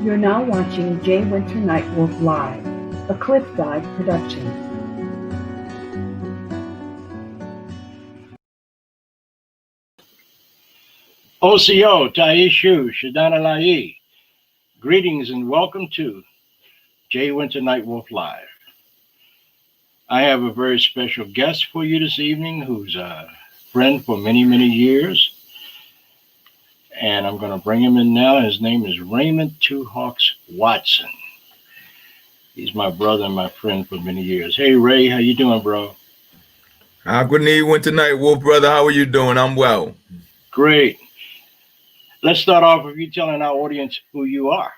You're now watching Jay Winter Nightwolf Live, a Cliff Dive production. OCO, Taishu, Shadana Lai. Greetings and welcome to Jay Winter Nightwolf Live. I have a very special guest for you this evening who's a friend for many, many years. And I'm going to bring him in now. His name is Raymond Two Hawks Watson. He's my brother and my friend for many years. Hey, Ray, how you doing, bro? Good evening, Winter Nightwolf, brother. How are you doing? I'm well. Great. Let's start off with you telling our audience who you are.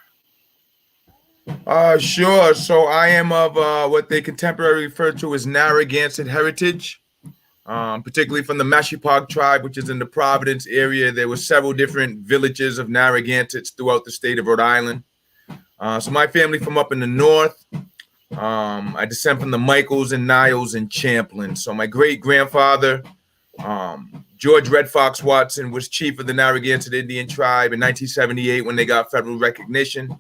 Sure. So I am of what they contemporarily refer to as Nahaganset heritage, particularly from the Mashapaug tribe, which is in the Providence area. There were several different villages of Narragansetts throughout the state of Rhode Island. So my family from up in the north, I descend from the Michaels and Niles and Champlin. So my great-grandfather, George Red Fox Watson, was chief of the Narragansett Indian tribe in 1978 when they got federal recognition.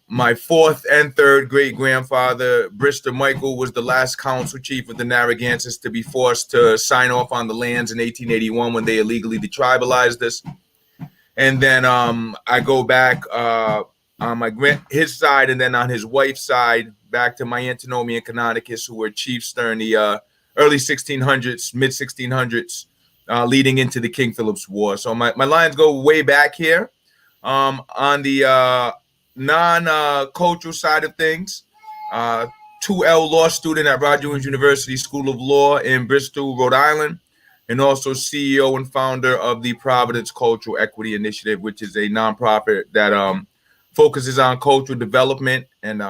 My fourth and third great-grandfather, Brister Michael, was the last council chief of the Narragansetts to be forced to sign off on the lands in 1881 when they illegally detribalized us. And then I go back on his side and then on his wife's side back to my Antinomi and Canonicus, who were chiefs during the early 1600s, mid 1600s, leading into the King Philip's War. So my lines go way back here. On the non-cultural side of things, 2L law student at Roger Williams University School of Law in Bristol, Rhode Island, and also CEO and founder of the Providence Cultural Equity Initiative, which is a nonprofit that focuses on cultural development and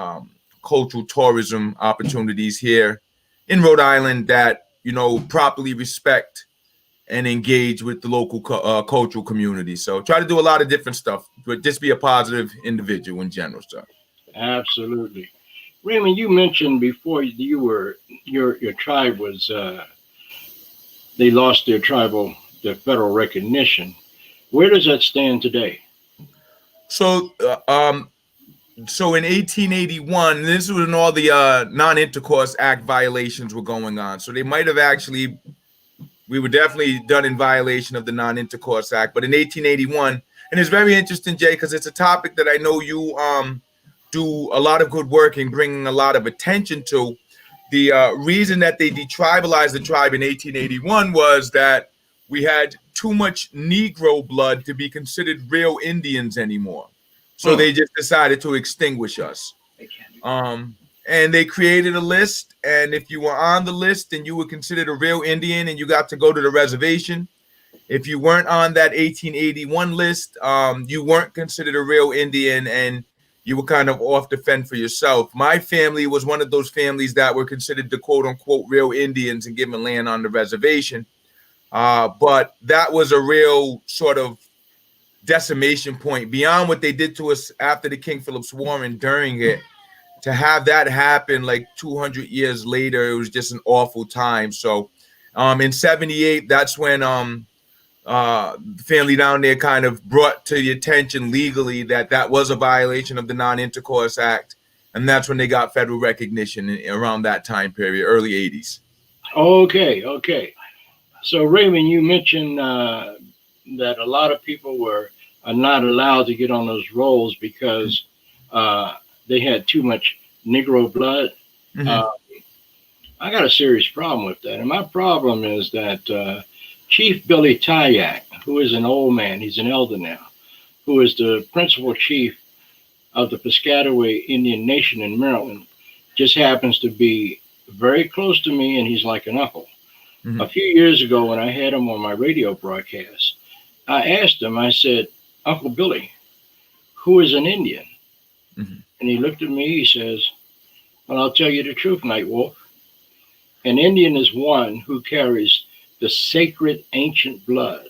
cultural tourism opportunities here in Rhode Island that, properly respect and engage with the local cultural community. So try to do a lot of different stuff, but just be a positive individual in general. So. Absolutely. Raymond, you mentioned before your tribe was, they lost their federal recognition. Where does that stand today? So in 1881, this was when all the Non-Intercourse Act violations were going on. So they might have we were definitely done in violation of the Non-Intercourse Act. But in 1881, and it's very interesting, Jay, because it's a topic that I know you do a lot of good work in bringing a lot of attention to. The reason that they detribalized the tribe in 1881 was that we had too much Negro blood to be considered real Indians anymore. So they just decided to extinguish us. And they created a list. And if you were on the list and you were considered a real Indian and you got to go to the reservation, if you weren't on that 1881 list, you weren't considered a real Indian and you were kind of off to fend for yourself. My family was one of those families that were considered the quote unquote real Indians and given land on the reservation. But that was a real sort of decimation point beyond what they did to us after the King Philip's War and during it. To have that happen like 200 years later, it was just an awful time. So in 78, that's when the family down there kind of brought to the attention legally that was a violation of the Non-Intercourse Act. And that's when they got federal recognition around that time period, early 80s. Okay. So Raymond, you mentioned that a lot of people are not allowed to get on those rolls because they had too much Negro blood. I got a serious problem with that. And my problem is that Chief Billy Tyack, who is an old man, he's an elder now, who is the principal chief of the Piscataway Indian Nation in Maryland, just happens to be very close to me, and he's like an uncle. A few years ago when I had him on my radio broadcast, I asked him, I said, Uncle Billy, who is an Indian? And he looked at me, he says, well, I'll tell you the truth, Nightwolf. An Indian is one who carries the sacred ancient blood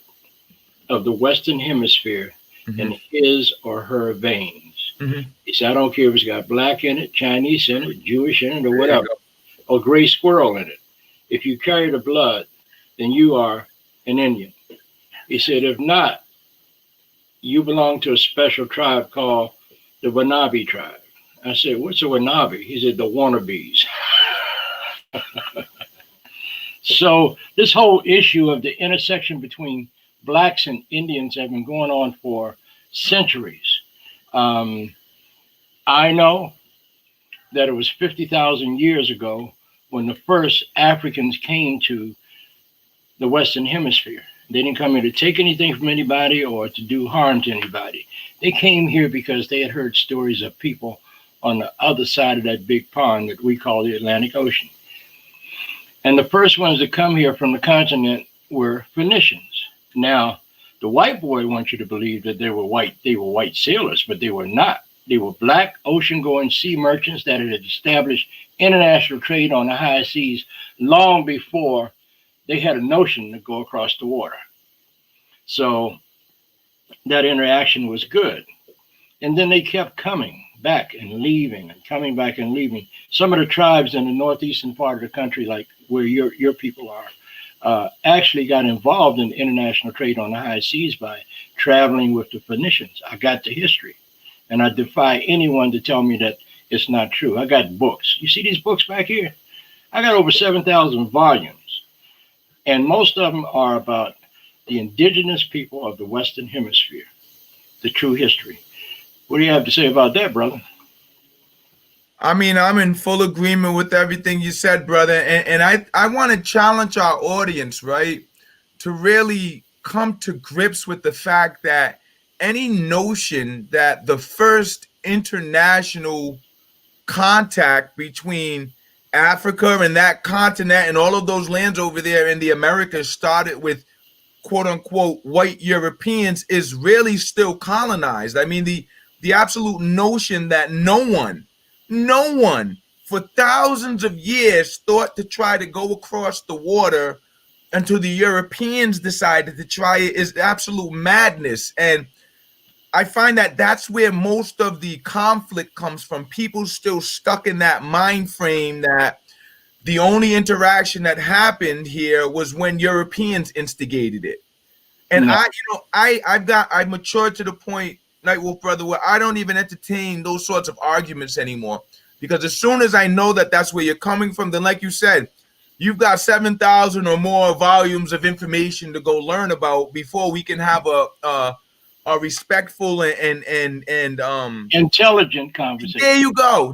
of the Western Hemisphere in his or her veins. He said, I don't care if it's got black in it, Chinese in it, Jewish in it, or whatever, or gray squirrel in it. If you carry the blood, then you are an Indian. He said, if not, you belong to a special tribe called the Wanabe tribe. I said, what's a Wanabe? He said, the wannabes. So this whole issue of the intersection between blacks and Indians have been going on for centuries. I know that it was 50,000 years ago when the first Africans came to the Western Hemisphere. They didn't come here to take anything from anybody or to do harm to anybody. They came here because they had heard stories of people on the other side of that big pond that we call the Atlantic Ocean. And the first ones to come here from the continent were Phoenicians. Now, the white boy wants you to believe that they were white sailors, but they were not. They were black ocean-going sea merchants that had established international trade on the high seas long before they had a notion to go across the water. So that interaction was good. And then they kept coming back and leaving and coming back and leaving. Some of the tribes in the northeastern part of the country, like where your people are, actually got involved in international trade on the high seas by traveling with the Phoenicians. I got the history, and I defy anyone to tell me that it's not true. I got books. You see these books back here? I got over 7,000 volumes, and most of them are about the indigenous people of the Western Hemisphere, the true history. What do you have to say about that, brother? I mean, I'm in full agreement with everything you said, brother. And I want to challenge our audience, right, to really come to grips with the fact that any notion that the first international contact between Africa and that continent and all of those lands over there in the Americas started with quote unquote white Europeans is really still colonized. I mean, the absolute notion that no one for thousands of years thought to try to go across the water until the Europeans decided to try it is absolute madness. And I find that that's where most of the conflict comes from. People still stuck in that mind frame that the only interaction that happened here was when Europeans instigated it. And I matured to the point, Nightwolf brother, where I don't even entertain those sorts of arguments anymore, because as soon as I know that that's where you're coming from, then like you said, you've got 7,000 or more volumes of information to go learn about before we can have a respectful and intelligent conversation. There you go,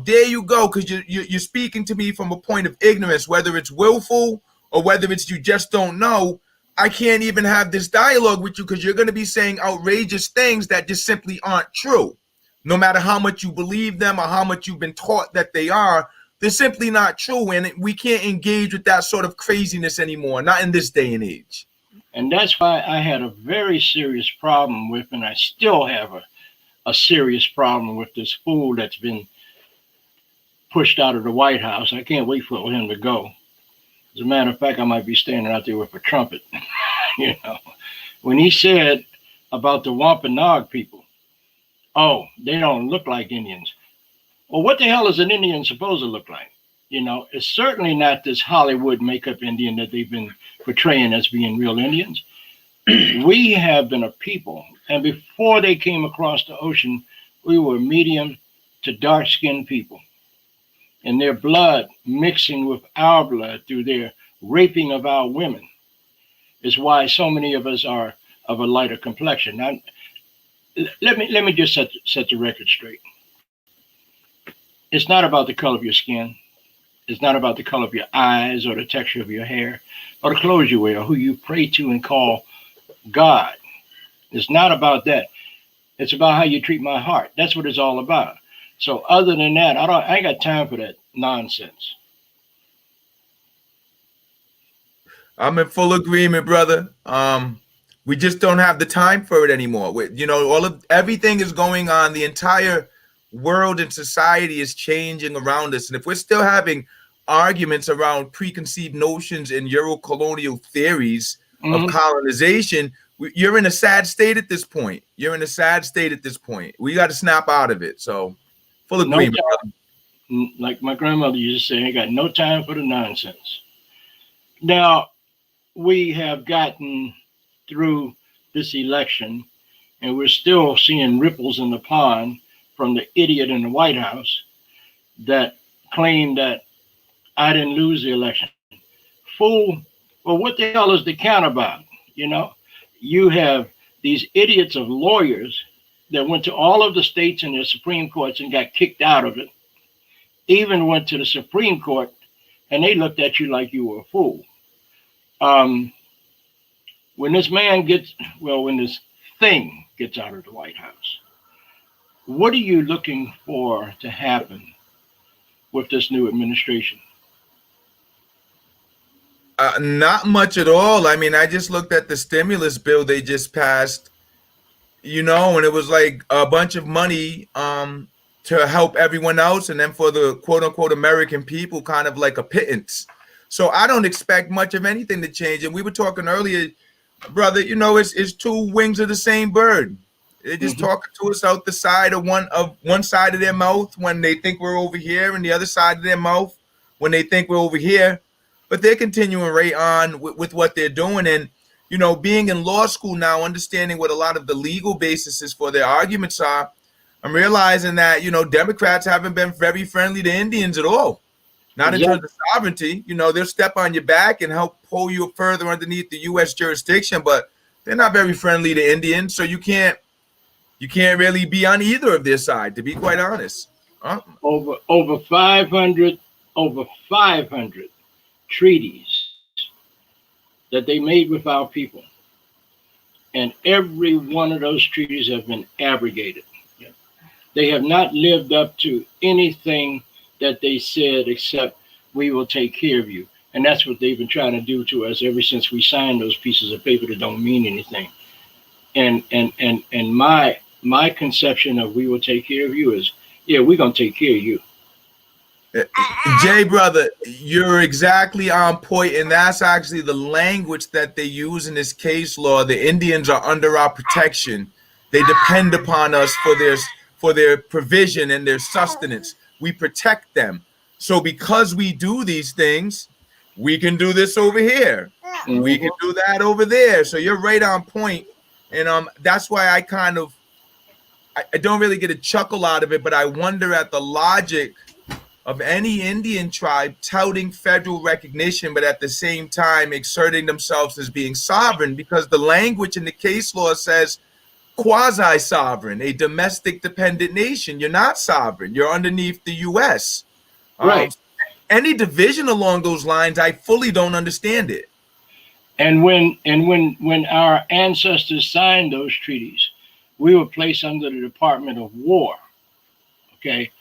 because you're speaking to me from a point of ignorance, whether it's willful or whether it's you just don't know. I can't even have this dialogue with you because you're going to be saying outrageous things that just simply aren't true. No matter how much you believe them or how much you've been taught that they are, they're simply not true. And we can't engage with that sort of craziness anymore, not in this day and age. And that's why I had a very serious problem with, and I still have a serious problem with this fool that's been pushed out of the White House. I can't wait for him to go. As a matter of fact, I might be standing out there with a trumpet. You know, when he said about the Wampanoag people, oh, they don't look like Indians. Well, what the hell is an Indian supposed to look like? You know, it's certainly not this Hollywood makeup Indian that they've been portraying as being real Indians. We have been a people, and before they came across the ocean, we were medium to dark-skinned people. And their blood mixing with our blood through their raping of our women is why so many of us are of a lighter complexion. Now, let me just set the record straight. It's not about the color of your skin. It's not about the color of your eyes or the texture of your hair or the clothes you wear or who you pray to and call God. It's not about that. It's about how you treat my heart. That's what it's all about. So other than that, I ain't got time for that nonsense. I'm in full agreement, brother. We just don't have the time for it anymore. Everything is going on. The entire world and society is changing around us. And if we're still having arguments around preconceived notions and Euro-colonial theories of colonization, you're in a sad state at this point. We got to snap out of it. So full agreement. Like my grandmother used to say, I got no time for the nonsense. Now, we have gotten through this election, and we're still seeing ripples in the pond from the idiot in the White House that claimed that I didn't lose the election. Fool, well, what the hell is the count about? You know, you have these idiots of lawyers that went to all of the states and their Supreme Courts and got kicked out of it, even went to the Supreme Court, and they looked at you like you were a fool. When this man gets, well, when this thing gets out of the White House, what are you looking for to happen with this new administration? Not much at all. I mean, I just looked at the stimulus bill they just passed, you know, and it was like a bunch of money to help everyone else, and then for the quote unquote American people, kind of like a pittance. So I don't expect much of anything to change. And we were talking earlier, brother, you know, it's two wings of the same bird. They're just talking to us out the side of one side of their mouth when they think we're over here, and the other side of their mouth when they think we're over here. But they're continuing right on with what they're doing. And, you know, being in law school now, understanding what a lot of the legal bases for their arguments are, I'm realizing that, you know, Democrats haven't been very friendly to Indians at all. Not in terms of sovereignty. You know, they'll step on your back and help pull you further underneath the U.S. jurisdiction, but they're not very friendly to Indians. So you can't really be on either of their side, to be quite honest. Over 500 treaties that they made with our people, and every one of those treaties have been abrogated. They have not lived up to anything that they said except we will take care of you. And that's what they've been trying to do to us ever since we signed those pieces of paper that don't mean anything. And my conception of we will take care of you is, yeah, we're gonna take care of you. Jay, brother, you're exactly on point, and that's actually the language that they use in this case law. The Indians are under our protection. They depend upon us for their provision and their sustenance. We protect them. So because we do these things, we can do this over here. We can do that over there. So you're right on point. And that's why I don't really get a chuckle out of it, but I wonder at the logic of any Indian tribe touting federal recognition, but at the same time exerting themselves as being sovereign, because the language in the case law says quasi-sovereign, a domestic dependent nation. You're not sovereign. You're underneath the U.S. Right. Any division along those lines, I fully don't understand it. And when our ancestors signed those treaties, we were placed under the Department of War. Okay,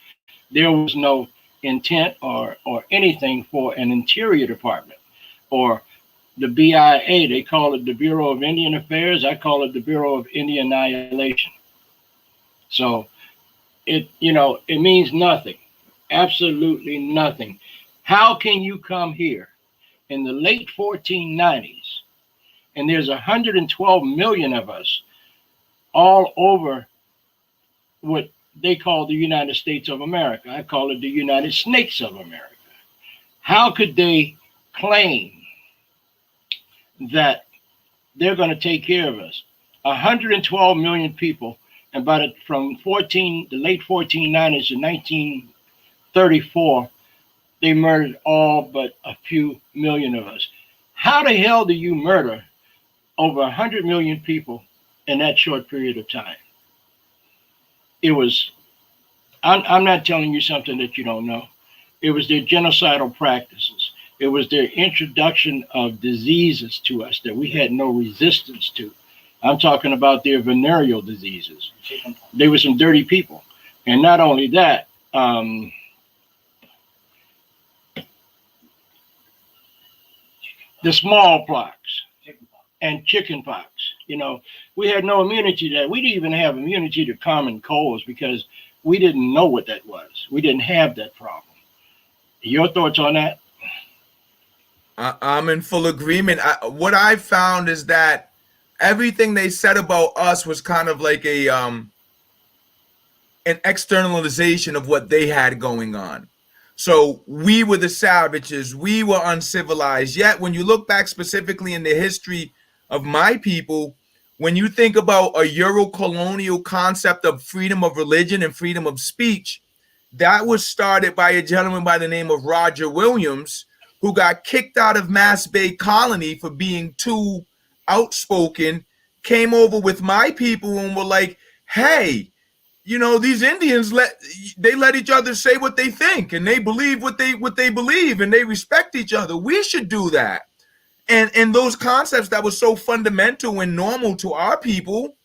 there was no intent or anything for an Interior Department or the BIA. They call it the Bureau of Indian Affairs. I call it the Bureau of Indian Annihilation. So it means nothing, absolutely nothing. How can you come here in the late 1490s and there's 112 million of us all over what they call the United States of America? I call it the United Snakes of America. How could they claim that they're going to take care of us? 112 million people, and from the late 1490s to 1934, they murdered all but a few million of us. How the hell do you murder over 100 million people in that short period of time? It was, I'm not telling you something that you don't know. It was their genocidal practices. It was their introduction of diseases to us that we had no resistance to. I'm talking about their venereal diseases. They were some dirty people. And not only that, the smallpox and chickenpox. You know, we had no immunity to that. We didn't even have immunity to common colds because we didn't know what that was. We didn't have that problem. Your thoughts on that? I'm in full agreement. What I found is that everything they said about us was kind of like an externalization of what they had going on. So we were the savages, we were uncivilized. Yet when you look back specifically in the history of my people, when you think about a Euro-colonial concept of freedom of religion and freedom of speech, that was started by a gentleman by the name of Roger Williams, who got kicked out of Mass Bay Colony for being too outspoken, came over with my people and were like, hey, you know, these Indians let each other say what they think, and they believe what they believe, and they respect each other. We should do that. And those concepts that were so fundamental and normal to our people,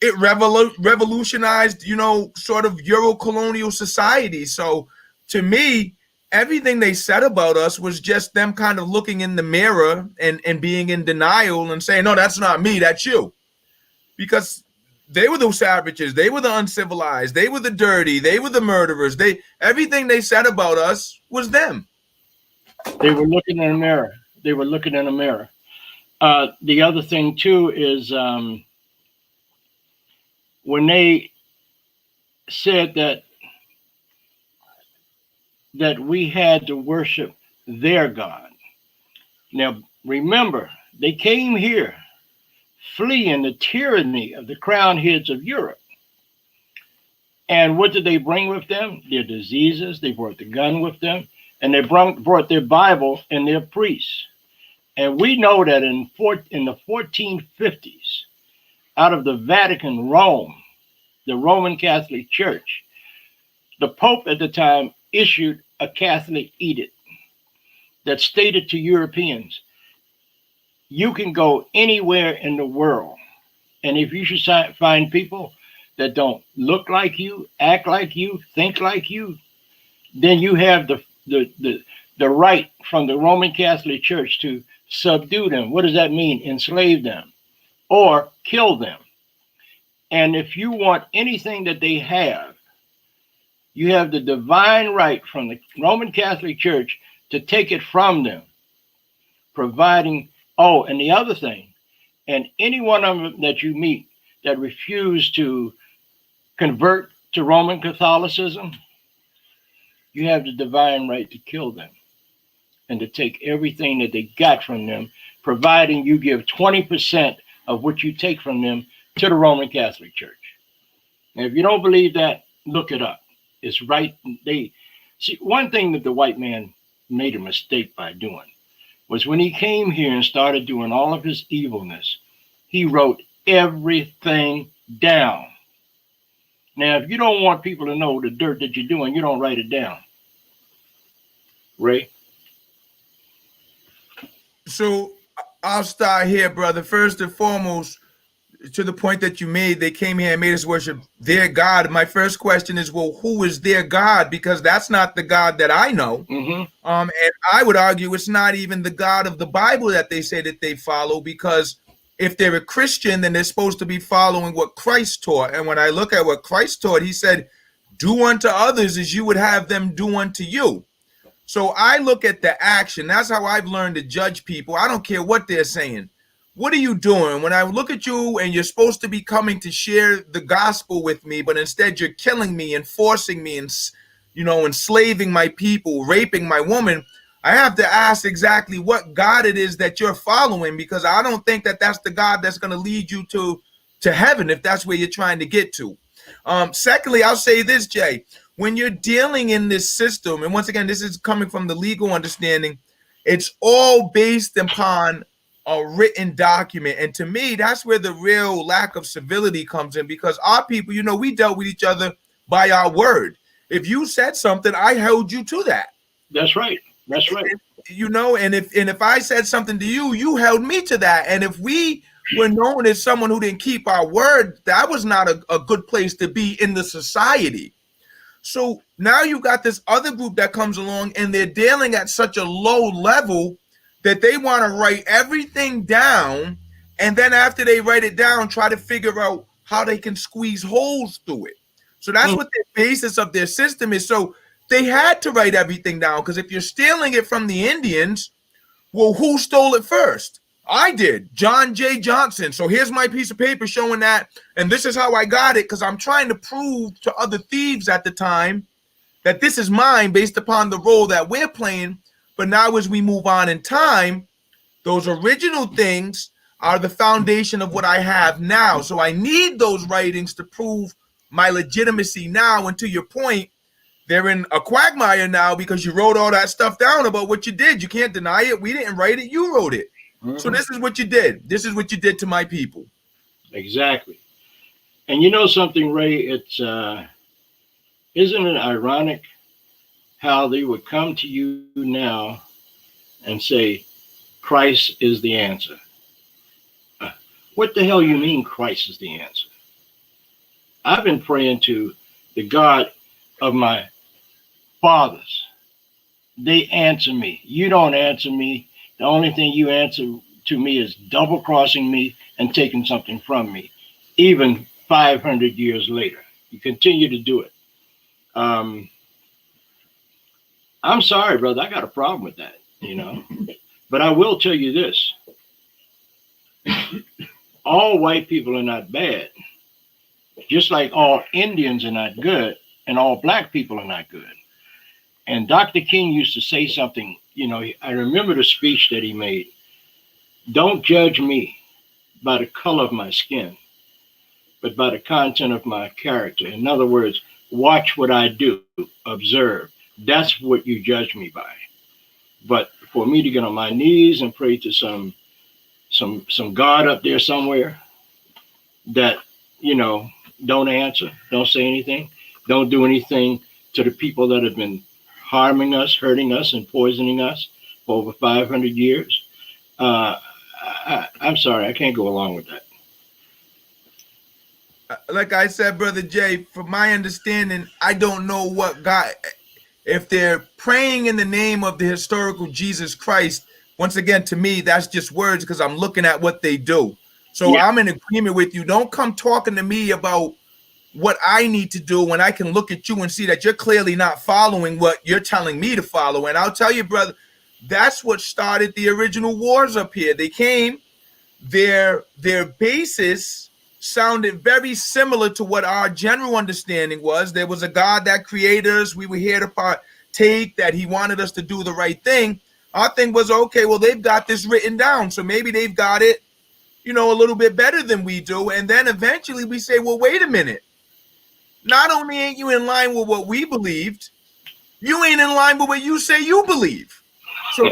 it revolutionized, you know, sort of Euro-colonial society. So to me, everything they said about us was just them kind of looking in the mirror and being in denial and saying, no, that's not me, that's you. Because they were those savages, they were the uncivilized, they were the dirty, they were the murderers. Everything they said about us was them. They were looking in a mirror. They were looking in a mirror. The other thing too is when they said that we had to worship their God. Now, remember, they came here fleeing the tyranny of the crowned heads of Europe. And what did they bring with them? Their diseases. They brought the gun with them, and they brought their Bible and their priests. And we know that in the 1450s, out of the Vatican, Rome, the Roman Catholic Church, the Pope at the time issued a Catholic edict that stated to Europeans, you can go anywhere in the world, and if you should find people that don't look like you, act like you, think like you, then you have the right from the Roman Catholic Church to subdue them. What does that mean? Enslave them or kill them. And if you want anything that they have, you have the divine right from the Roman Catholic Church to take it from them, providing, and the other thing, and any one of them that you meet that refuse to convert to Roman Catholicism, you have the divine right to kill them and to take everything that they got from them, providing you give 20% of what you take from them to the Roman Catholic Church. And if you don't believe that, look it up. It's right. See, one thing that the white man made a mistake by doing was when he came here and started doing all of his evilness, he wrote everything down. Now, if you don't want people to know the dirt that you're doing, you don't write it down. Ray? So I'll start here, brother. First and foremost, to the point that you made, they came here and made us worship their God. My first question is, well, who is their God? Because that's not the God that I know. Mm-hmm. And I would argue it's not even the God of the Bible that they say that they follow, because if they're a Christian, then they're supposed to be following what Christ taught. And when I look at what Christ taught, he said, do unto others as you would have them do unto you. So I look at the action. That's how I've learned to judge people. I don't care what they're saying. What are you doing? When I look at you and you're supposed to be coming to share the gospel with me, but instead you're killing me and forcing me and, enslaving my people, raping my woman, I have to ask exactly what God it is that you're following, because I don't think that that's the God that's going to lead you to heaven if that's where you're trying to get to. Secondly, I'll say this, Jay, when you're dealing in this system, and once again, this is coming from the legal understanding, it's all based upon a written document. And to me, that's where the real lack of civility comes in, because our people, we dealt with each other by our word. If you said something, I held you to that. That's right. That's right. And if I said something to you, you held me to that. And if we were known as someone who didn't keep our word, that was not a good place to be in the society. So now you got this other group that comes along and they're dealing at such a low level that they want to write everything down. And then after they write it down, try to figure out how they can squeeze holes through it. So that's what the basis of their system is. So they had to write everything down, because if you're stealing it from the Indians, well, who stole it first? I did, John J. Johnson. So here's my piece of paper showing that, and this is how I got it, because I'm trying to prove to other thieves at the time that this is mine based upon the role that we're playing. But now as we move on in time, those original things are the foundation of what I have now. So I need those writings to prove my legitimacy now. And to your point, they're in a quagmire now because you wrote all that stuff down about what you did. You can't deny it. We didn't write it. You wrote it. So this is what you did. This is what you did to my people. Exactly. And you know something, Ray? It's isn't it ironic how they would come to you now and say, Christ is the answer? What the hell you mean Christ is the answer? I've been praying to the God of my fathers. They answer me. You don't answer me. The only thing you answer to me is double crossing me and taking something from me, even 500 years later. You continue to do it. I'm sorry, brother. I got a problem with that, you know. But I will tell you this. All white people are not bad. Just like all Indians are not good and all black people are not good. And Dr. King used to say something, you know, I remember the speech that he made. Don't judge me by the color of my skin, but by the content of my character. In other words, watch what I do, observe. That's what you judge me by. But for me to get on my knees and pray to some God up there somewhere that, you know, don't answer, don't say anything, don't do anything to the people that have been harming us, hurting us, and poisoning us for over 500 years. I'm sorry, I can't go along with that. Like I said, Brother Jay, from my understanding, I don't know what God, if they're praying in the name of the historical Jesus Christ, once again, to me, that's just words because I'm looking at what they do. So yeah. I'm in agreement with you. Don't come talking to me about what I need to do when I can look at you and see that you're clearly not following what you're telling me to follow. And I'll tell you, brother, that's what started the original wars up here. They came, their basis sounded very similar to what our general understanding was. There was a God that created us. We were here to partake, that he wanted us to do the right thing. Our thing was, okay, well, they've got this written down, so maybe they've got it, you know, a little bit better than we do. And then eventually we say, well, wait a minute. Not only ain't you in line with what we believed, you ain't in line with what you say you believe. So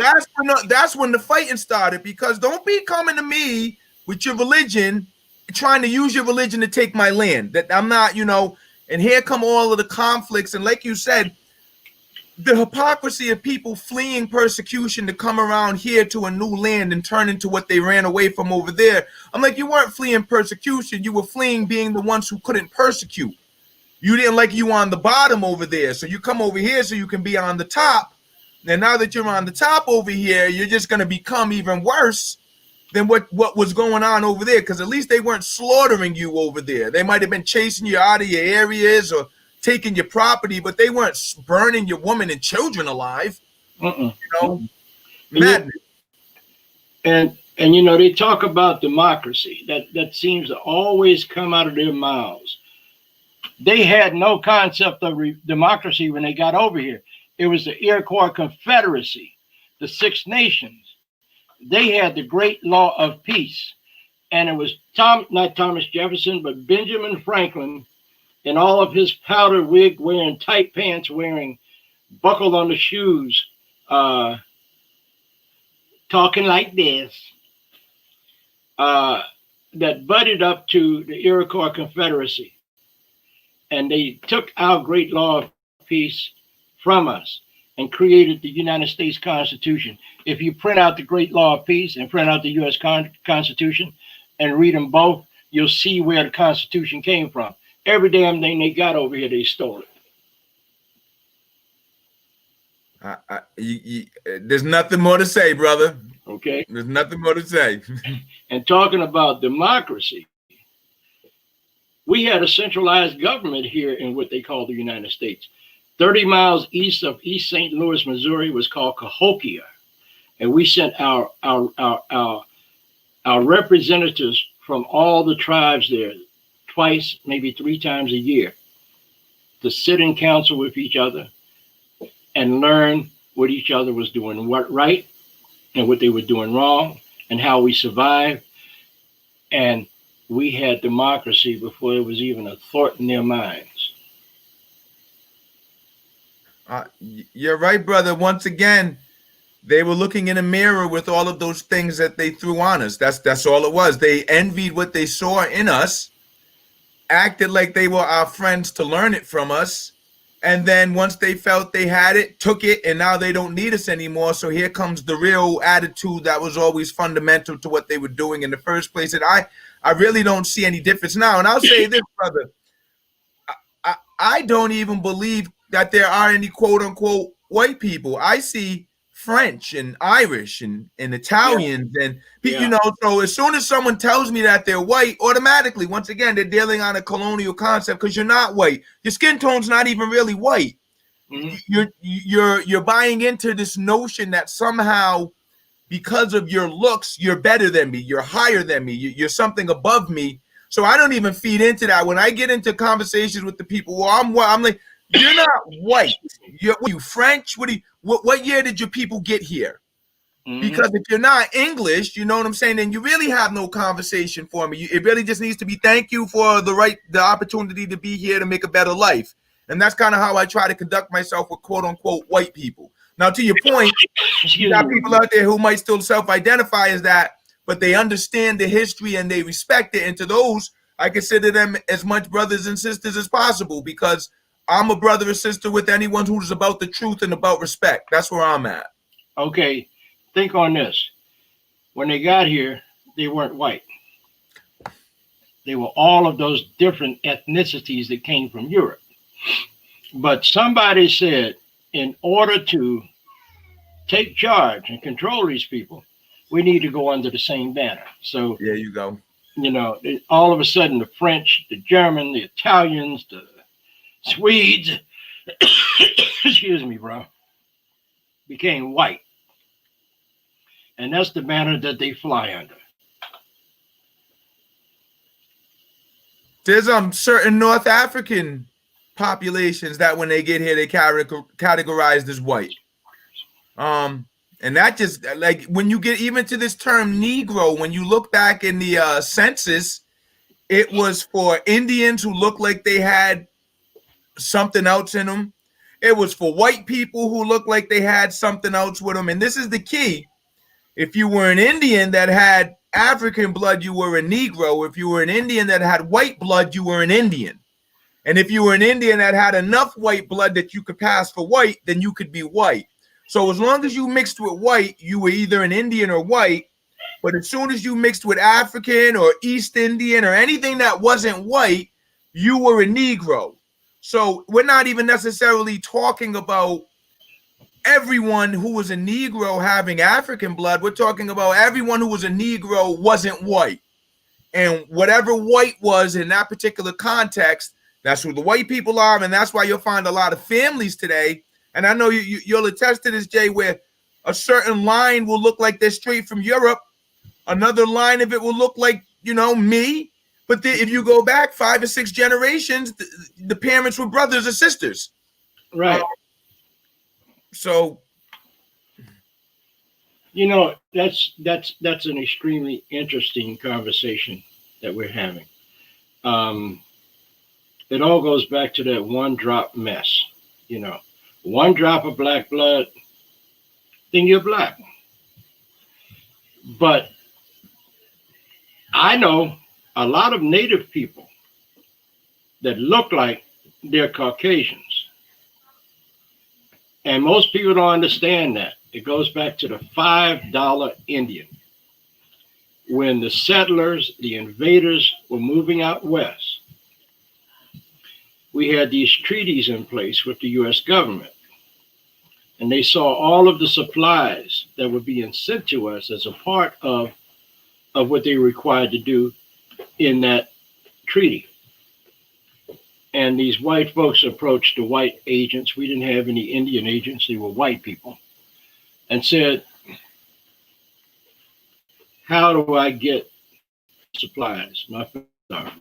that's when the fighting started, because don't be coming to me with your religion, trying to use your religion to take my land. That I'm not, you know, and here come all of the conflicts. And like you said, the hypocrisy of people fleeing persecution to come around here to a new land and turn into what they ran away from over there. I'm like, you weren't fleeing persecution. You were fleeing being the ones who couldn't persecute. You didn't like you on the bottom over there. So you come over here so you can be on the top. And now that you're on the top over here, you're just going to become even worse than what was going on over there. Because at least they weren't slaughtering you over there. They might have been chasing you out of your areas or taking your property, but they weren't burning your woman and children alive. You know, madness. And you know, they talk about democracy. That seems to always come out of their mouths. They had no concept of democracy when they got over here. It was the Iroquois Confederacy, the Six Nations. They had the great law of peace. And it was not Thomas Jefferson, but Benjamin Franklin, in all of his powder wig wearing, tight pants wearing, buckled on the shoes, talking like this, that butted up to the Iroquois Confederacy. And they took our great law of peace from us and created the United States Constitution. If you print out the great law of peace and print out the U.S. Constitution and read them both, you'll see where the Constitution came from. Every damn thing they got over here, they stole it. There's nothing more to say, brother. Okay. There's nothing more to say. And talking about democracy, we had a centralized government here in what they call the United States. 30 miles east of East St. Louis, Missouri was called Cahokia. And we sent our representatives from all the tribes there twice, maybe 3 times a year to sit in council with each other and learn what each other was doing, what right and what they were doing wrong, and how we survived. And we had democracy before it was even a thought in their minds. You're right, brother. Once again, they were looking in a mirror with all of those things that they threw on us. That's all it was. They envied what they saw in us, acted like they were our friends to learn it from us, and then once they felt they had it, took it, and now they don't need us anymore. So here comes the real attitude that was always fundamental to what they were doing in the first place. And I really don't see any difference now. And I'll say this, brother. I don't even believe that there are any quote-unquote white people. I see French and Irish and Italians and you know, so as soon as someone tells me that they're white, automatically, once again, they're dealing on a colonial concept because you're not white. Your skin tone's not even really white. Mm-hmm. You're buying into this notion that somehow because of your looks, you're better than me, you're higher than me, you're something above me. So I don't even feed into that. When I get into conversations with the people, well, I'm like, you're not white. What are you, French? What year did your people get here? Mm-hmm. Because if you're not English, you know what I'm saying, then you really have no conversation for me. It really just needs to be thank you for the opportunity to be here to make a better life. And that's kind of how I try to conduct myself with quote unquote white people. Now, to your point, you got people out there who might still self-identify as that, but they understand the history and they respect it. And to those, I consider them as much brothers and sisters as possible because I'm a brother or sister with anyone who's about the truth and about respect. That's where I'm at. Okay, think on this. When they got here, they weren't white. They were all of those different ethnicities that came from Europe. But somebody said, in order to take charge and control these people, we need to go under the same banner. So there you go. You know, all of a sudden the French, the German, the Italians, the Swedes, excuse me, bro, became white. And that's the banner that they fly under. There's certain North African populations that when they get here, they categorized as white. And that just, like, when you get even to this term Negro, when you look back in the census, it was for Indians who looked like they had something else in them. It was for white people who looked like they had something else with them. And this is the key. If you were an Indian that had African blood, you were a Negro. If you were an Indian that had white blood, you were an Indian. And if you were an Indian that had enough white blood that you could pass for white, then you could be white. So as long as you mixed with white, you were either an Indian or white. But as soon as you mixed with African or East Indian or anything that wasn't white, you were a Negro. So we're not even necessarily talking about everyone who was a Negro having African blood. We're talking about everyone who was a Negro wasn't white. And whatever white was in that particular context, that's who the white people are. And that's why you'll find a lot of families today. And I know you'll attest to this, Jay, where a certain line will look like they're straight from Europe. Another line of it will look like, you know, me. But if you go back 5 or 6 generations, the parents were brothers or sisters. Right. So, you know, that's an extremely interesting conversation that we're having. It all goes back to that one drop mess, you know. One drop of black blood, then you're black. But I know a lot of Native people that look like they're Caucasians. And most people don't understand that. It goes back to the $5 Indian. When the settlers, the invaders were moving out west, we had these treaties in place with the U.S. government. And they saw all of the supplies that were being sent to us as a part of what they were required to do in that treaty. And these white folks approached the white agents. We didn't have any Indian agents. They were white people. And said, how do I get supplies? My family.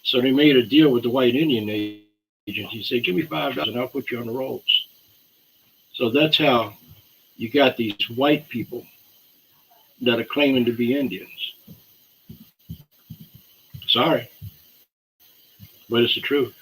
So they made a deal with the white Indian agent. He said, give me $5 and I'll put you on the rolls. So that's how you got these white people that are claiming to be Indians. Sorry, but it's the truth.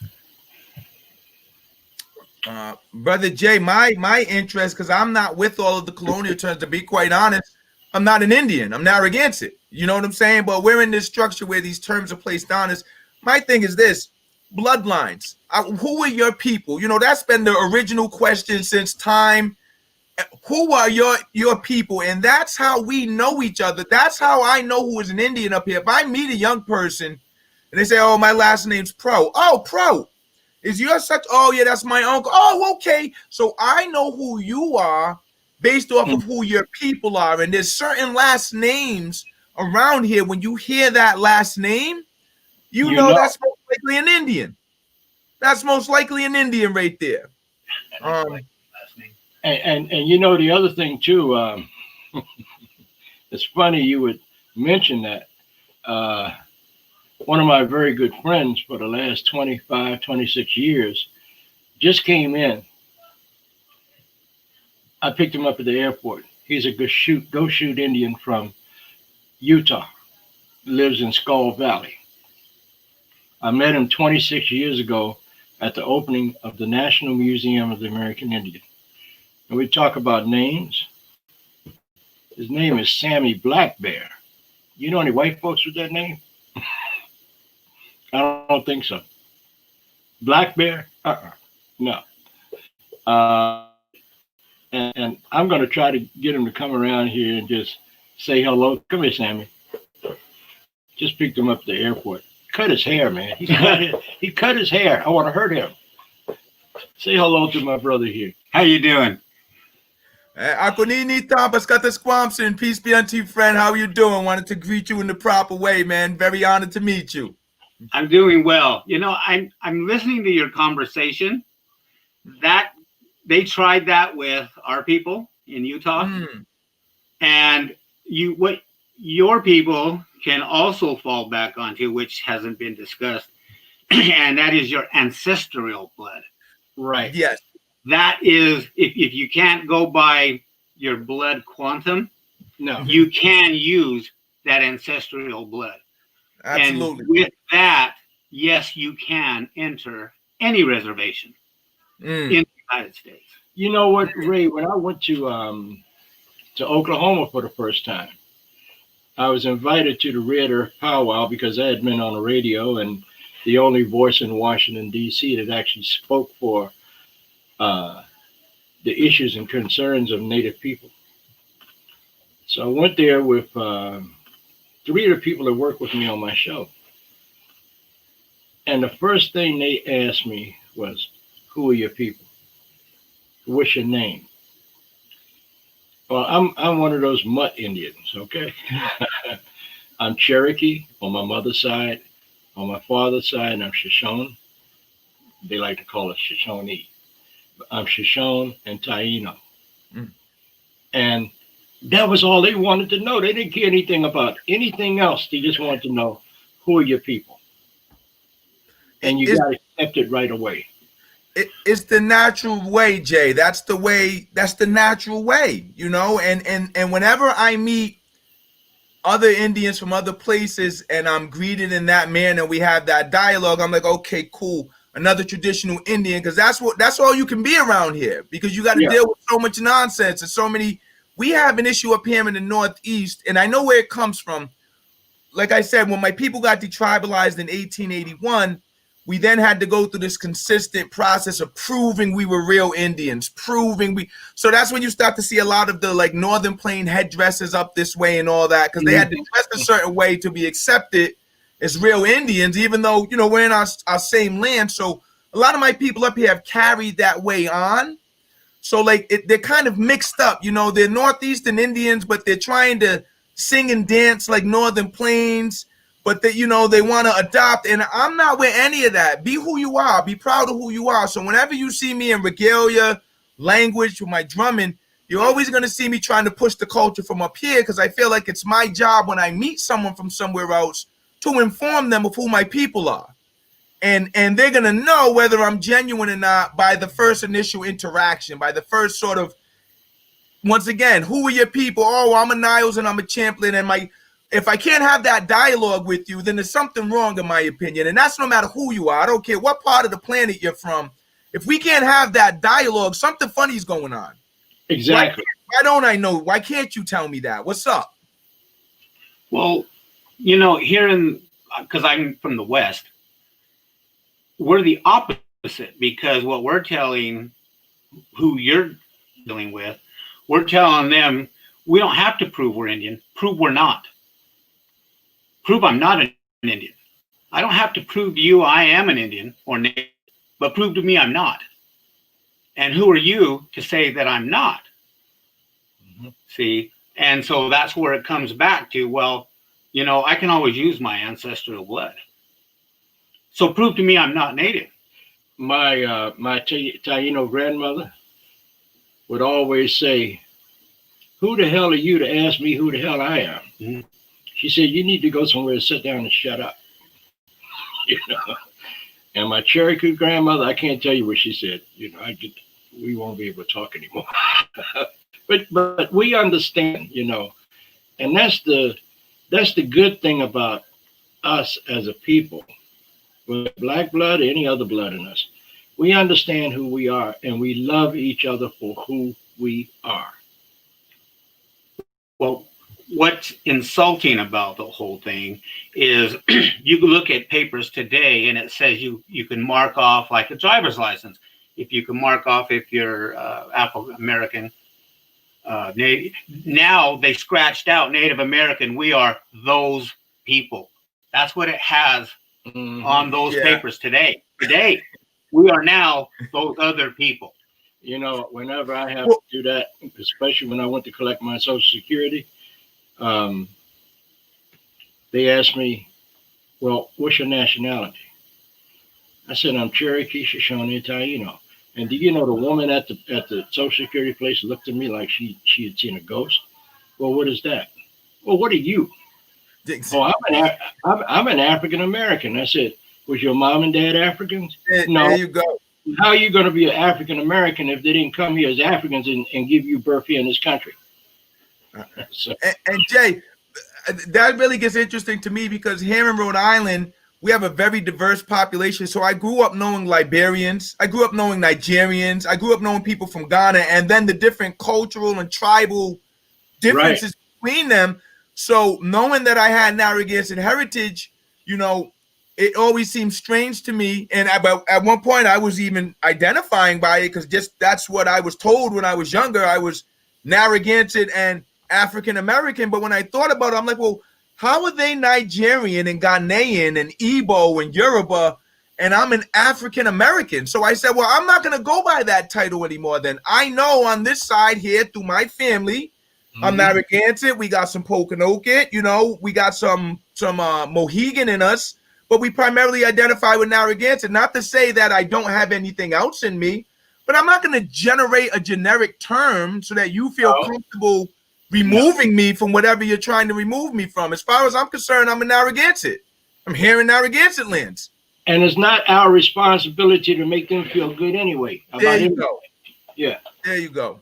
Brother Jay, my interest, because I'm not with all of the colonial terms, to be quite honest, I'm not an Indian. I'm Nahaganset. You know what I'm saying? But we're in this structure where these terms are placed on us. My thing is this: bloodlines. Who are your people? You know, that's been the original question since time. Who are your people? And that's how we know each other. That's how I know who is an Indian up here. If I meet a young person and they say, "Oh, my last name's Pro." Oh, Pro. Is your such? Oh, yeah, that's my uncle. Oh, okay. So I know who you are based off of who your people are. And there's certain last names around here. When you hear that last name, you know that's most likely an Indian. That's most likely an Indian right there. And you know, the other thing too, it's funny you would mention that. One of my very good friends for the last 25, 26 years just came in. I picked him up at the airport. He's a go shoot Indian from Utah, lives in Skull Valley. I met him 26 years ago at the opening of the National Museum of the American Indian. And we talk about names. His name is Sammy Black Bear. You know any white folks with that name? I don't think so. Black Bear? No. And I'm going to try to get him to come around here and just say hello. Come here, Sammy. Just picked him up at the airport. Cut his hair, man. He cut his hair. I want to hurt him. Say hello to my brother here. How you doing? Akonini Tampas Katasquamson. Peace be unto you, friend. How you doing? Wanted to greet you in the proper way, man. Very honored to meet you. I'm doing well. You know, I'm listening to your conversation. That they tried that with our people in Utah, and what your people can also fall back onto, which hasn't been discussed, and that is your ancestral blood. Right. Yes. That is, if you can't go by your blood quantum, no, you can use that ancestral blood. Absolutely. And with that, yes, you can enter any reservation in the United States. You know what, Ray? When I went to Oklahoma for the first time, I was invited to the Red Earth Powwow because I had been on the radio and the only voice in Washington, D.C. that actually spoke for the issues and concerns of Native people. So I went there with 3 of the people that work with me on my show. And the first thing they asked me was, who are your people? What's your name? Well, I'm one of those mutt Indians, okay? I'm Cherokee on my mother's side. On my father's side, I'm Shoshone. They like to call it Shoshone. I'm Shoshone and TAINO. And that was all they wanted to know. They didn't care anything about anything else. They just wanted to know, who are your people? And you got to accept it right away. It's the natural way, Jay. That's the way. That's the natural way, you know. And whenever I meet other Indians from other places and I'm greeted in that manner, we have that dialogue, I'm like, okay, cool. Another traditional Indian, because that's all you can be around here, because you got to deal with so much nonsense and so many. We have an issue up here in the Northeast, and I know where it comes from. Like I said, when my people got detribalized in 1881, we then had to go through this consistent process of proving we were real Indians, so that's when you start to see a lot of the like Northern Plain headdresses up this way and all that, because they had to dress a certain way to be accepted as real Indians, even though, you know, we're in our same land. So a lot of my people up here have carried that way on. So like they're kind of mixed up, you know, they're Northeastern Indians, but they're trying to sing and dance like Northern Plains, but they, you know, they want to adopt. And I'm not with any of that. Be who you are. Be proud of who you are. So whenever you see me in regalia language with my drumming, you're always going to see me trying to push the culture from up here, because I feel like it's my job when I meet someone from somewhere else to inform them of who my people are. And they're going to know whether I'm genuine or not by the first initial interaction, by the first sort of, once again, who are your people? Oh, I'm a Niles and I'm a Champlain, and if I can't have that dialogue with you, then there's something wrong, in my opinion. And that's no matter who you are. I don't care what part of the planet you're from. If we can't have that dialogue, something funny is going on. Exactly. Why don't I know? Why can't you tell me that? What's up? Well, you know, because I'm from the West, we're the opposite, because what we're telling who you're dealing with, we're telling them, we don't have to prove we're Indian. Prove we're not. Prove I'm not an Indian. I don't have to prove to you I am an Indian or Native, but prove to me I'm not. And who are you to say that I'm not? Mm-hmm. See? And so that's where it comes back to, well, you know, I can always use my ancestral blood. So prove to me I'm not Native. My Taino grandmother would always say, who the hell are you to ask me who the hell I am? Mm-hmm. She said, you need to go somewhere and sit down and shut up. You know. And my Cherokee grandmother, I can't tell you what she said. You know, we won't be able to talk anymore. but we understand, you know, and that's the good thing about us as a people, with black blood, any other blood in us. We understand who we are, and we love each other for who we are. Well, what's insulting about the whole thing is you can look at papers today and it says you can mark off like a driver's license. If you can mark off if you're Afro-American, Native. Now they scratched out Native American. We are those people. That's what it has on those papers today. Today, we are now those other people. You know, whenever I have to do that, especially when I went to collect my Social Security, they asked me, well, what's your nationality? I said, I'm Cherokee, Shoshone, and Taino. And do you know the woman at the Social Security place looked at me like she had seen a ghost? Well, what is that? Well, what are you? Oh, I'm an African American. I said, was your mom and dad Africans? No. There you go. How are you going to be an African American if they didn't come here as Africans and give you birth here in this country? So. And Jay, that really gets interesting to me because here in Rhode Island, we have a very diverse population. So I grew up knowing Liberians. I grew up knowing Nigerians. I grew up knowing people from Ghana, and then the different cultural and tribal differences between them. So knowing that I had Nahaganset heritage, you know, it always seemed strange to me. And at one point I was even identifying by it because just that's what I was told when I was younger. I was Nahaganset and African American. But when I thought about it, I'm like, well, how are they Nigerian and Ghanaian and Igbo and Yoruba, and I'm an African American? So I said, well, I'm not going to go by that title anymore. Then I know on this side here through my family, I'm Nahaganset. We got some Pokanoket, you know, we got some Mohegan in us, but we primarily identify with Nahaganset. Not to say that I don't have anything else in me, but I'm not going to generate a generic term so that you feel comfortable removing me from whatever you're trying to remove me from. As far as I'm concerned, I'm a Nahaganset. I'm here in Nahaganset lands. And it's not our responsibility to make them feel good anyway. There you go. Yeah. There you go.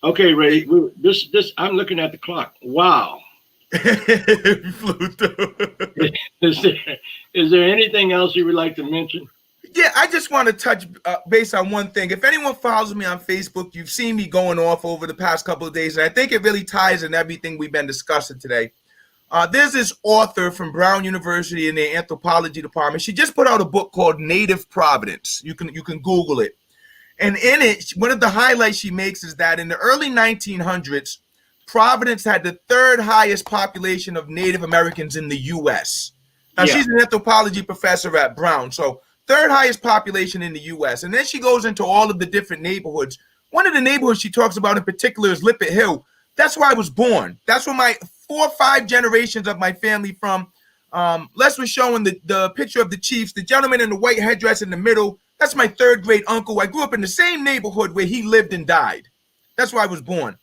Okay, Ray. This. I'm looking at the clock. Wow. Flew through. Is there anything else you would like to mention? Yeah, I just want to touch base on one thing. If anyone follows me on Facebook, you've seen me going off over the past couple of days, and I think it really ties in everything we've been discussing today. There's this author from Brown University in the anthropology department. She just put out a book called Native Providence. You can Google it. And in it, one of the highlights she makes is that in the early 1900s, Providence had the third highest population of Native Americans in the U.S. Now, she's an anthropology professor at Brown, so third highest population in the U.S. And then she goes into all of the different neighborhoods. One of the neighborhoods she talks about in particular is Lippet Hill. That's where I was born. That's where my 4 or 5 generations of my family from. Les was showing the picture of the chiefs, the gentleman in the white headdress in the middle. That's my 3rd great uncle. I grew up in the same neighborhood where he lived and died. That's where I was born.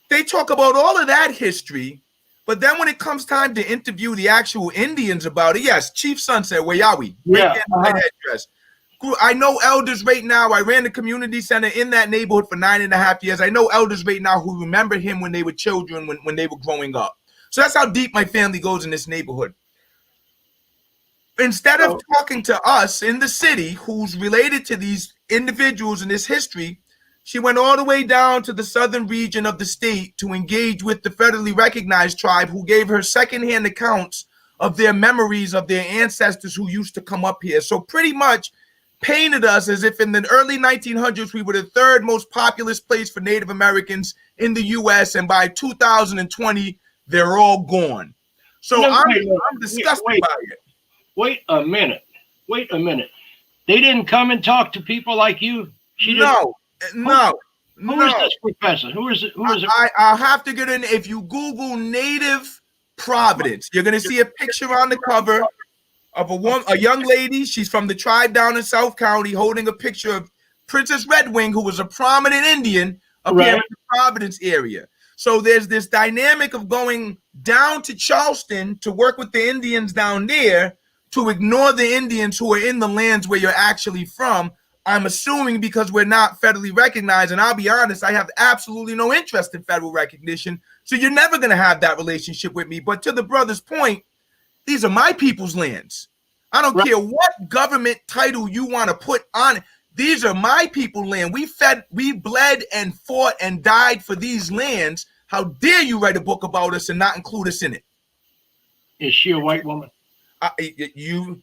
They talk about all of that history, but then when it comes time to interview the actual Indians about it, yes, Chief Sunset, where are we? Yeah. Headdress. I know elders right now. I ran the community center in that neighborhood for 9.5 years. I know elders right now who remember him when they were children, when they were growing up. So that's how deep my family goes in this neighborhood. Instead of talking to us in the city who's related to these individuals in this history, she went all the way down to the southern region of the state to engage with the federally recognized tribe who gave her secondhand accounts of their memories of their ancestors who used to come up here. So pretty much painted us as if in the early 1900s, we were the third most populous place for Native Americans in the U.S. And by 2020, they're all gone. So I'm disgusted by it. Wait a minute. They didn't come and talk to people like you? No. Who is this professor? Who is it? I'll have to get in. If you Google Native Providence, you're going to see a picture on the cover of a young lady. She's from the tribe down in South County holding a picture of Princess Redwing, who was a prominent Indian up here in the Providence area. So there's this dynamic of going down to Charleston to work with the Indians down there to ignore the Indians who are in the lands where you're actually from. I'm assuming because we're not federally recognized, and I'll be honest, I have absolutely no interest in federal recognition. So you're never going to have that relationship with me. But to the brother's point, these are my people's lands. I don't care what government title you want to put on it. These are my people's land. We bled and fought and died for these lands. How dare you write a book about us and not include us in it? Is she a white woman? You've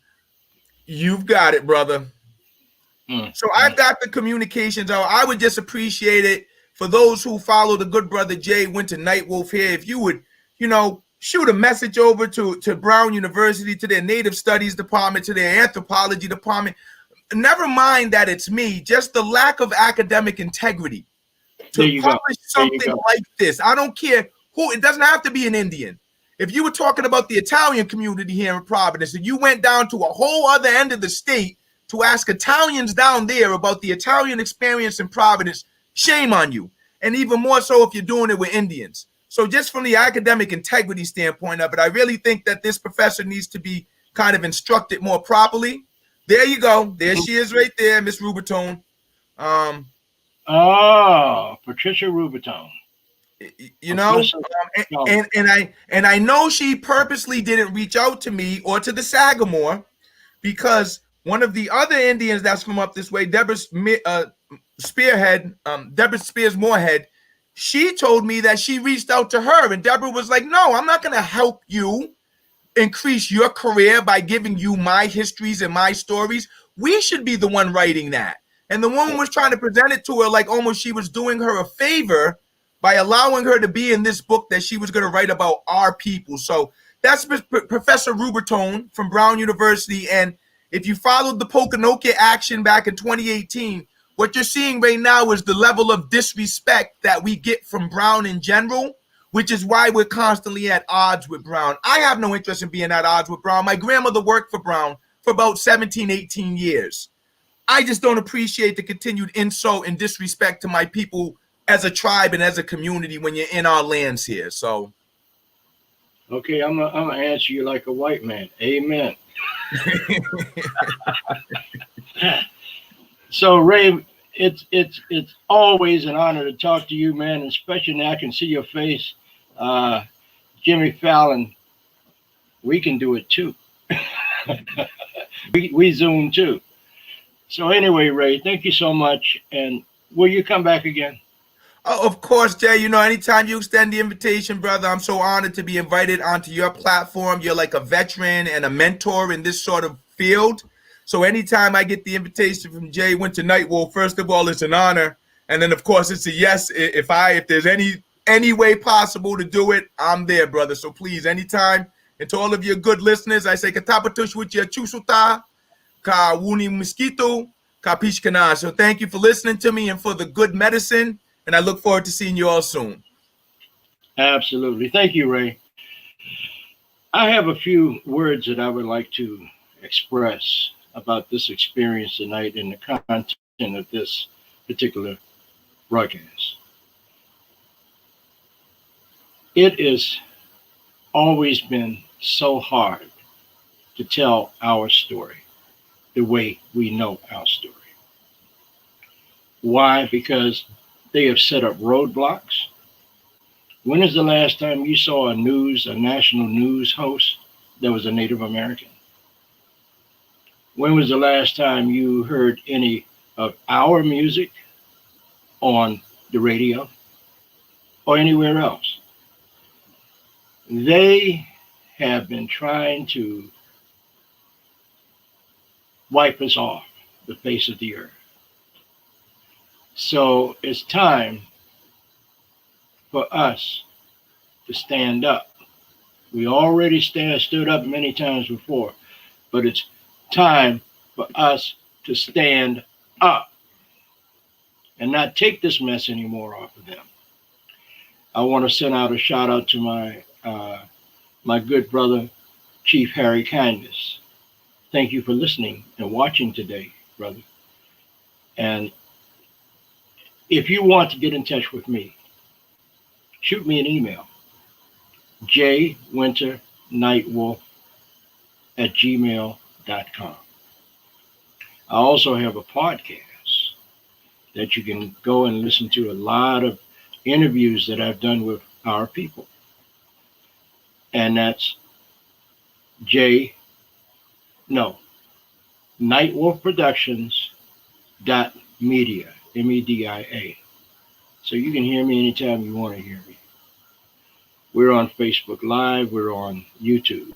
got it, brother. So I've got the communications out. I would just appreciate it for those who follow the good brother Jay Winter Nightwolf here. If you would, shoot a message over to Brown University, to their Native Studies department, to their anthropology department. Never mind that it's me, just the lack of academic integrity to publish something like this. I don't care who, it doesn't have to be an Indian. If you were talking about the Italian community here in Providence and you went down to a whole other end of the state to ask Italians down there about the Italian experience in Providence, shame on you. And even more so if you're doing it with Indians. So just from the academic integrity standpoint of it, I really think that this professor needs to be kind of instructed more properly. There you go. There she is right there, Miss Rubertone. Patricia Rubertone. And I know she purposely didn't reach out to me or to the Sagamore, because one of the other Indians that's from up this way, Deborah Spears Moorhead, she told me that she reached out to her, and Deborah was like, no, I'm not going to help you increase your career by giving you my histories and my stories. We should be the one writing that. And the woman was trying to present it to her like almost she was doing her a favor by allowing her to be in this book that she was going to write about our people. So that's Professor Rubertone from Brown University. And if you followed the Pokanoket action back in 2018, what you're seeing right now is the level of disrespect that we get from Brown in general, which is why we're constantly at odds with Brown. I have no interest in being at odds with Brown. My grandmother worked for Brown for about 17, 18 years. I just don't appreciate the continued insult and disrespect to my people as a tribe and as a community when you're in our lands here. So, okay, I'm gonna answer you like a white man. Amen. So Ray, it's always an honor to talk to you, man. Especially now I can see your face. Jimmy Fallon, we can do it too. we Zoom too. So anyway, Ray, thank you so much. And will you come back again? Oh, of course, Jay. Anytime you extend the invitation, brother, I'm so honored to be invited onto your platform. You're like a veteran and a mentor in this sort of field. So anytime I get the invitation from Jay Winter Nightwolf, first of all, it's an honor. And then, of course, it's a yes. If there's any way possible to do it, I'm there, brother. So please, anytime. And to all of your good listeners, I say, katapatush with your chusuta, ka wuni mosquito, ka pishkana. So thank you for listening to me and for the good medicine. And I look forward to seeing you all soon. Absolutely. Thank you, Ray. I have a few words that I would like to express about this experience tonight and the content of this particular broadcast. It has always been so hard to tell our story the way we know our story. Why? Because they have set up roadblocks. When is the last time you saw a national news host that was a Native American? When was the last time you heard any of our music on the radio or anywhere else? They have been trying to wipe us off the face of the earth. So it's time for us to stand up. We already stood up many times before, but it's time for us to stand up and not take this mess anymore off of them. I want to send out a shout out to my good brother, Chief Harry Kindness. Thank you for listening and watching today, brother. And if you want to get in touch with me, shoot me an email, jaywinternightwolf@gmail.com. I also have a podcast that you can go and listen to a lot of interviews that I've done with our people. And that's nightwolfproductions.media, MEDIA. So you can hear me anytime you want to hear me. We're on Facebook Live, we're on YouTube,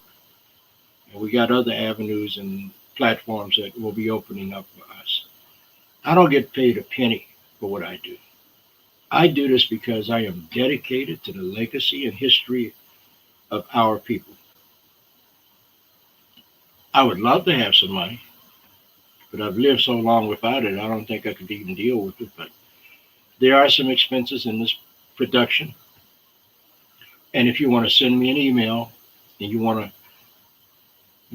and we got other avenues and platforms that will be opening up for us. I don't get paid a penny for what I do. I do this because I am dedicated to the legacy and history of our people. I would love to have some money, but I've lived so long without it, I don't think I could even deal with it. But there are some expenses in this production. And if you want to send me an email and you want to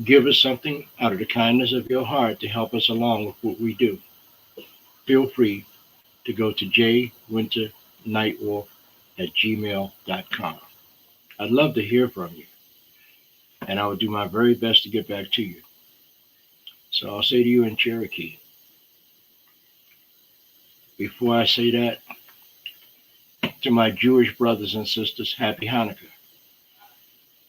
give us something out of the kindness of your heart to help us along with what we do, feel free to go to jaywinternightwolf@gmail.com. I'd love to hear from you, and I will do my very best to get back to you. So I'll say to you in Cherokee, before I say that, to my Jewish brothers and sisters, Happy Hanukkah.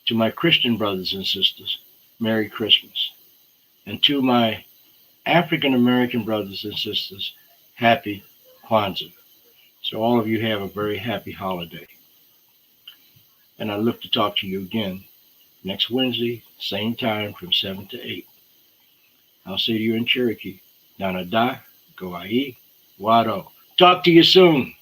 To my Christian brothers and sisters, Merry Christmas. And to my African American brothers and sisters, Happy Kwanzaa. So all of you have a very happy holiday. And I look to talk to you again next Wednesday, same time from 7 to 8. I'll see you in Cherokee. Nanada, Goai, Wado. Talk to you soon.